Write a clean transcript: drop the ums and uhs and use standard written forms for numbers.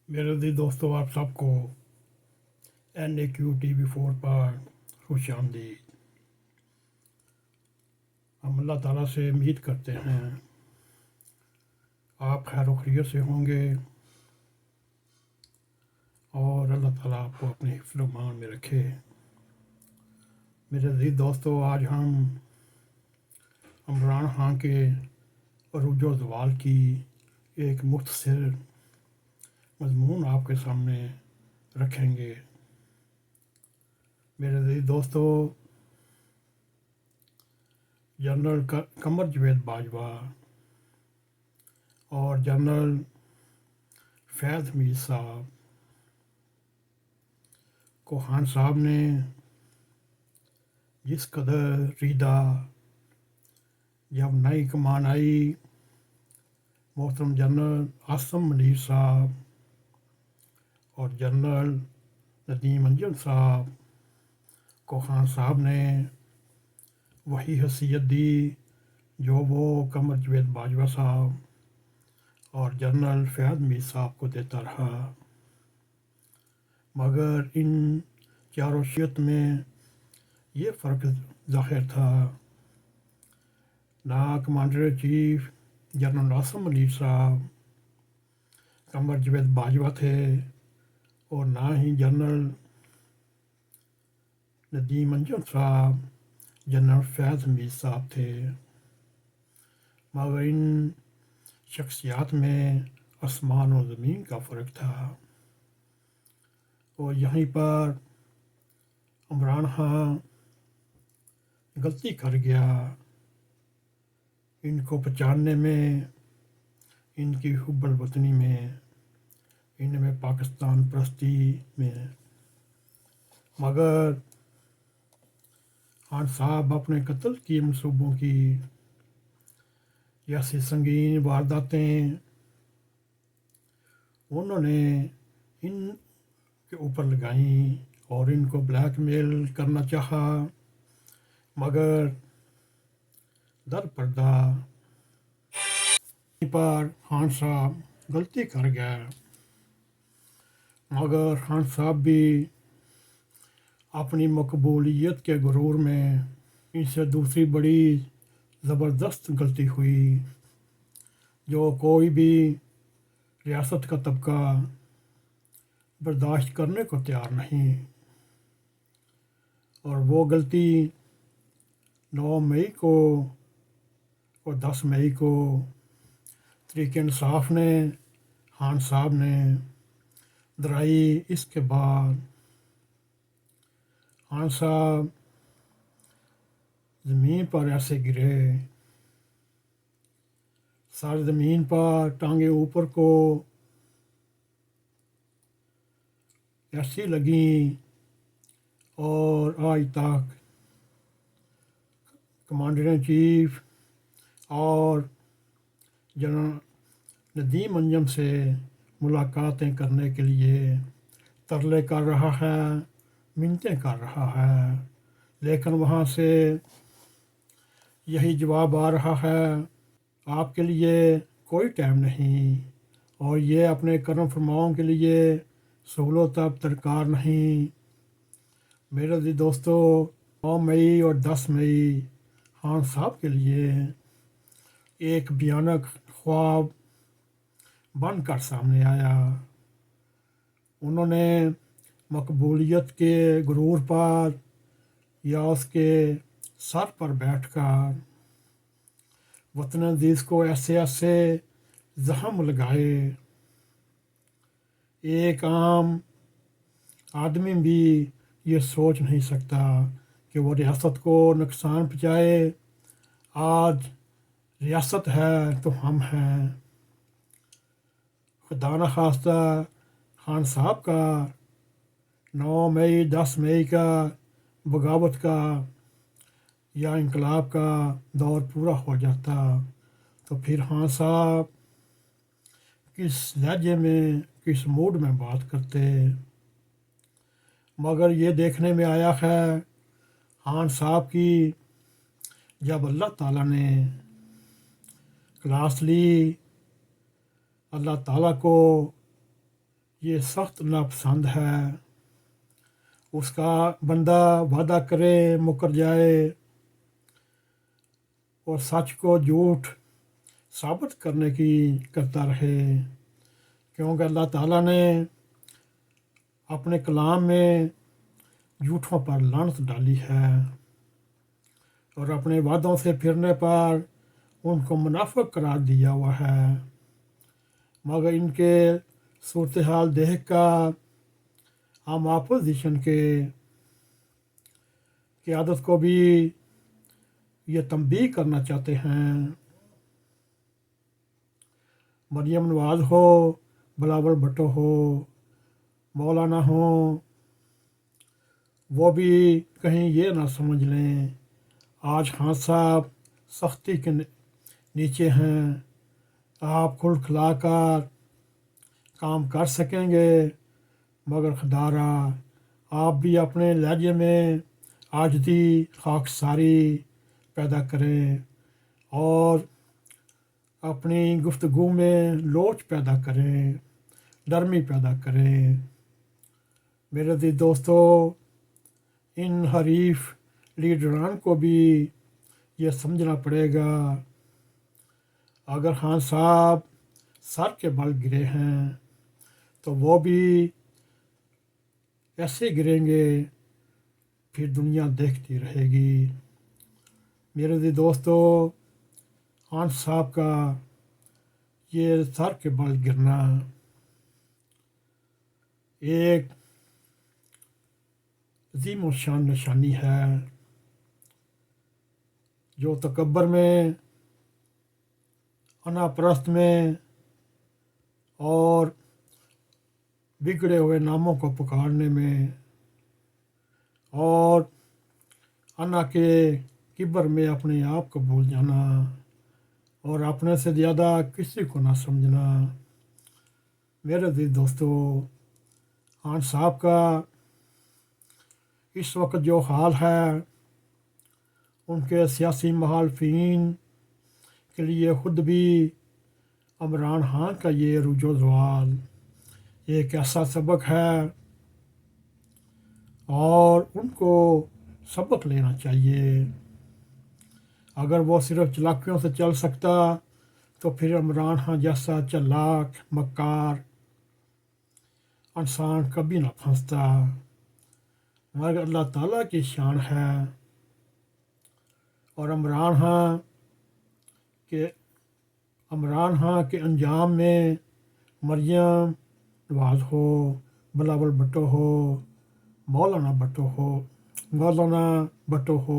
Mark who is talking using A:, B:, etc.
A: میرے عزیز دوستو، آپ سب کو N.a.q TV4 پر خوش آمدید۔ ہم اللہ تعالیٰ سے امید کرتے ہیں آپ خیر و خیریت سے ہوں گے اور اللہ تعالیٰ آپ کو اپنے حفظ و امان میں رکھے۔ میرے عزیز دوستو، آج ہم عمران خان کے عروج و زوال کی ایک مختصر مضمون آپ کے سامنے رکھیں گے۔ میرے عزیز دوستو، جنرل قمر جاوید باجوہ اور جنرل فیض حمید صاحب کو خان صاحب نے جس قدر ریدہ جب نئی کمان آئی، محترم جنرل عاصم منیر صاحب اور جنرل ندیم انجم صاحب کو خان صاحب نے وہی حیثیت دی جو وہ قمر جاوید باجوہ صاحب اور جنرل فیض حمید صاحب کو دیتا رہا، مگر ان چاروں شخصیت میں یہ فرق ظاہر تھا۔ نہ commander chief general Asim Munir صاحب قمر جاوید باجوہ تھے اور نہ ہی جنرل ندیم انجم صاحب جنرل فیض حمید صاحب تھے، مگر ان شخصیات میں آسمان و زمین کا فرق تھا۔ اور یہیں پر عمران خان غلطی کر گیا ان کو پہچاننے میں، ان کی حب الوطنی میں، ان میں پاکستان پرستی میں، مگر خان صاحب اپنے قتل کی منصوبوں کی ایسی سنگین وارداتیں انہوں نے ان کے اوپر لگائیں اور ان کو بلیک میل کرنا چاہا، مگر در پردہ پر خان صاحب غلطی کر گئے، مگر خان صاحب بھی اپنی مقبولیت کے غرور میں ان سے دوسری بڑی زبردست غلطی ہوئی جو کوئی بھی ریاست کا طبقہ برداشت کرنے کو تیار نہیں، اور وہ غلطی 9 مئی کو اور 10 مئی کو تحریک انصاف نے خان صاحب نے درائی۔ اس کے بعد خان صاحب زمین پر ایسے گرے، سر زمین پر، ٹانگیں اوپر کو ایسی لگیں، اور آج تک کمانڈر ان چیف اور جنرل ندیم انجم سے ملاقاتیں کرنے کے لیے ترلے کر رہا ہے، منتیں کر رہا ہے، لیکن وہاں سے یہی جواب آ رہا ہے، آپ کے لیے کوئی ٹائم نہیں اور یہ اپنے کرم فرماؤں کے لیے سہولت اب درکار نہیں۔ میرے عزیز دوستو، 9 مئی اور 10 مئی خان صاحب کے لیے ایک بھیانک خواب بن کر سامنے آیا۔ انہوں نے مقبولیت کے غرور پر یا اس کے سر پر بیٹھ کر وطن عزیز کو ایسے ایسے زخم لگائے، ایک عام آدمی بھی یہ سوچ نہیں سکتا کہ وہ ریاست کو نقصان پہنچائے۔ آج ریاست ہے تو ہم ہیں، خدا نخواستہ خان صاحب کا 9 مئی 10 مئی کا بغاوت کا یا انقلاب کا دور پورا ہو جاتا تو پھر خان صاحب کس لہجے میں، کس موڈ میں بات کرتے، مگر یہ دیکھنے میں آیا ہے خان صاحب کی جب اللہ تعالیٰ نے کلاس لی، اللہ تعالیٰ کو یہ سخت ناپسند ہے۔ اس کا بندہ وعدہ کرے مکر جائے اور سچ کو جھوٹ ثابت کرنے کی کرتا رہے، کیونکہ اللہ تعالیٰ نے اپنے کلام میں جھوٹوں پر لعنت ڈالی ہے اور اپنے وعدوں سے پھرنے پر ان کو منافق قرار دیا ہوا ہے، مگر ان کے صورتحال دیکھ کر ہم اپوزیشن کے قیادت کو بھی یہ تنبیہ کرنا چاہتے ہیں۔ مریم نواز ہو، بلاول بھٹو ہو، مولانا ہوں، وہ بھی کہیں یہ نہ سمجھ لیں آج خان صاحب سختی کے نیچے ہیں، آپ کھل کھلا کر کام کر سکیں گے، مگر خدارہ آپ بھی اپنے لہجے میں عاجزی خاکساری پیدا کریں اور اپنی گفتگو میں لوچ پیدا کریں، نرمی پیدا کریں۔ میرے عزیز دوستو، ان حریف لیڈران کو بھی یہ سمجھنا پڑے گا، اگر خان صاحب سر کے بل گرے ہیں تو وہ بھی ایسے گریں گے، پھر دنیا دیکھتی رہے گی۔ میرے عزیز دوستو، خان صاحب کا یہ سر کے بل گرنا ایک عظیم و شان نشانی ہے، جو تکبر میں، انا پرست میں اور بگڑے ہوئے ناموں کو پکارنے میں اور انا کے کبر میں اپنے آپ کو بھول جانا اور اپنے سے زیادہ کسی کو نہ سمجھنا۔ میرے عزیز دوستو، خان صاحب کا اس وقت جو حال ہے، ان کے سیاسی مخالفین کے لیے خود بھی عمران خان کا یہ عروج و زوال ایک ایسا سبق ہے اور ان کو سبق لینا چاہیے۔ اگر وہ صرف چلاکیوں سے چل سکتا تو پھر عمران خان جیسا چلاک مکار انسان کبھی نہ پھنستا، مگر اللہ تعالیٰ کی شان ہے اور عمران خان کے انجام میں مریم نواز ہو، بلاول بھٹو ہو، مولانا بھٹو ہو،